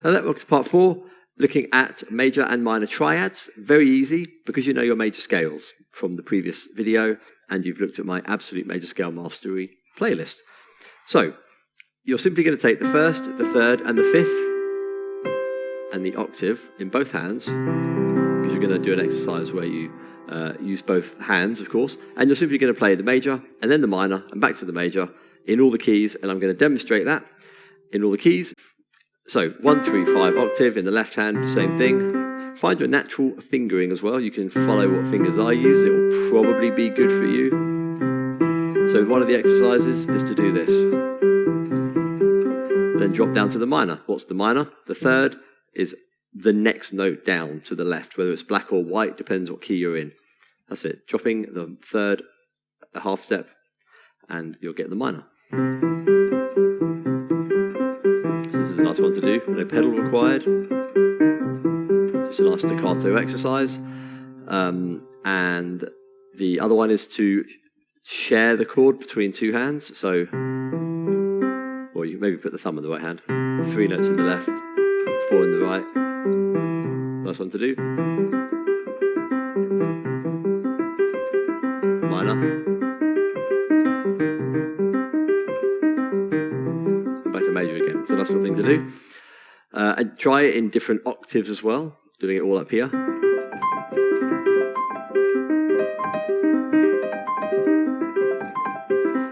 Now that was part 4, looking at major and minor triads. Very easy, because you know your major scales from the previous video, and you've looked at my absolute major scale mastery playlist. So, you're simply going to take the first, the third, and the fifth, and the octave in both hands, because you're going to do an exercise where you use both hands, of course, and you're simply going to play the major, and then the minor, and back to the major, in all the keys, and I'm going to demonstrate that in all the keys. So 1, 3, 5 octave in the left hand, same thing. Find your natural fingering as well. You can follow what fingers I use. It will probably be good for you. So one of the exercises is to do this. Then drop down to the minor. What's the minor? The third is the next note down to the left, whether it's black or white, depends what key you're in. That's it. Dropping the third a half step, and you'll get the minor. This is a nice one to do, no pedal required. Just a nice staccato exercise. And the other one is to share the chord between two hands. So, or you maybe put the thumb in the right hand. 3 notes in the left, 4 in the right. Nice one to do. Minor. Back to major again. It's a nice little thing to do. And try it in different octaves as well, doing it all up here.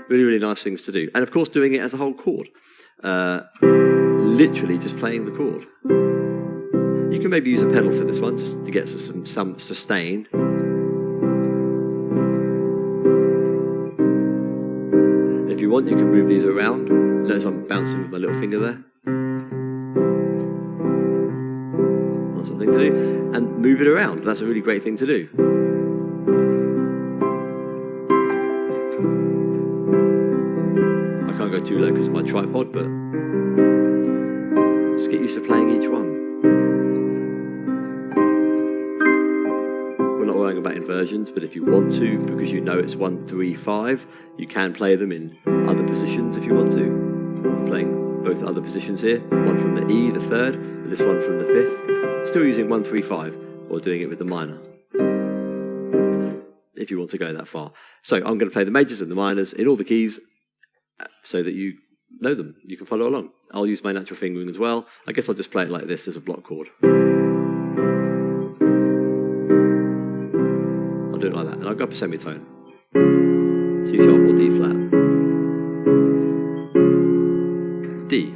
Really, really nice things to do. And of course, doing it as a whole chord. Literally just playing the chord. You can maybe use a pedal for this one, just to get some sustain. If you want, you can move these around. Notice I'm bouncing with my little finger there. That's a thing to do. And move it around. That's a really great thing to do. I can't go too low because of my tripod, but just get used to playing each one. We're not worrying about inversions, but if you want to, because you know it's 1, 3, 5, you can play them in other positions if you want to. I'm playing both other positions here, one from the E, the third, and this one from the fifth. Still using 1, 3, 5, or doing it with the minor, if you want to go that far. So I'm going to play the majors and the minors in all the keys, so that you know them. You can follow along. I'll use my natural fingering as well. I guess I'll just play it like this as a block chord. I'll do it like that, and I'll go up a semitone. C sharp or D flat. D. D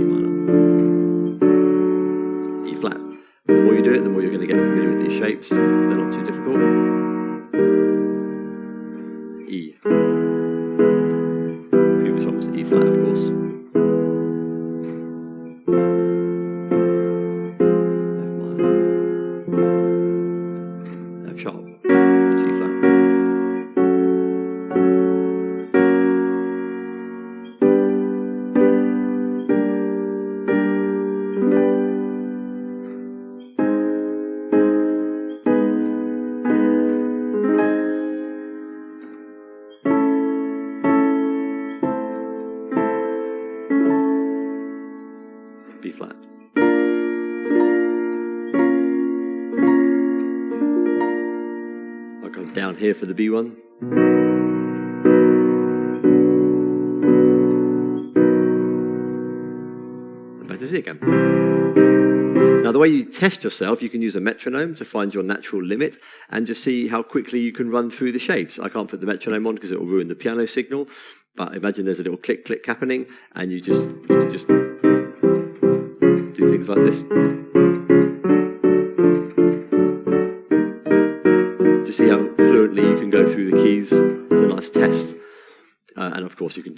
minor. E flat. The more you do it, the more you're going to get familiar with these shapes. They're not too difficult. E. Previous one was E flat, of course. F minor. F sharp. G flat. B flat. I'll come down here for the B one. And back to C again. Now the way you test yourself, you can use a metronome to find your natural limit and just see how quickly you can run through the shapes. I can't put the metronome on because it will ruin the piano signal, but imagine there's a little click click happening and you can just do things like this to see how fluently you can go through the keys. It's a nice test. And of course you can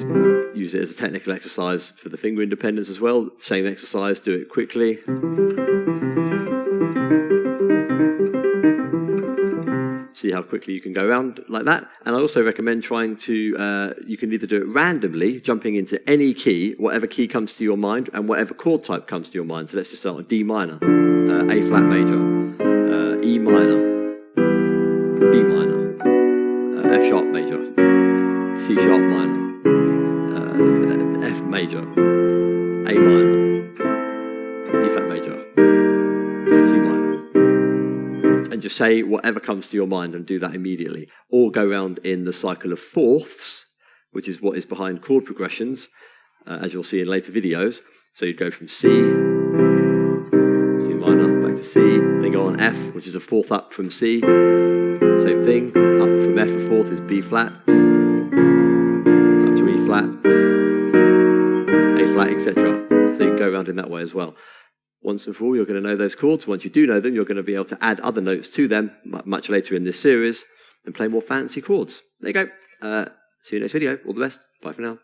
use it as a technical exercise for the finger independence as well. Same exercise, do it quickly. See how quickly you can go around like that. And I also recommend trying to, you can either do it randomly, jumping into any key, whatever key comes to your mind, and whatever chord type comes to your mind. So let's just start with D minor, A flat major, E minor, B minor, F sharp major, C sharp minor, F major, A minor, E flat major, C minor. And just say whatever comes to your mind and do that immediately. Or go around in the cycle of fourths, which is what is behind chord progressions, as you'll see in later videos. So you'd go from C minor, back to C, then go on F, which is a fourth up from C. Same thing, up from F a fourth is B flat, up to E flat, A flat, etc. So you can go around in that way as well. Once and for all, you're going to know those chords. Once you do know them, you're going to be able to add other notes to them much later in this series and play more fancy chords. There you go. See you next video. All the best. Bye for now.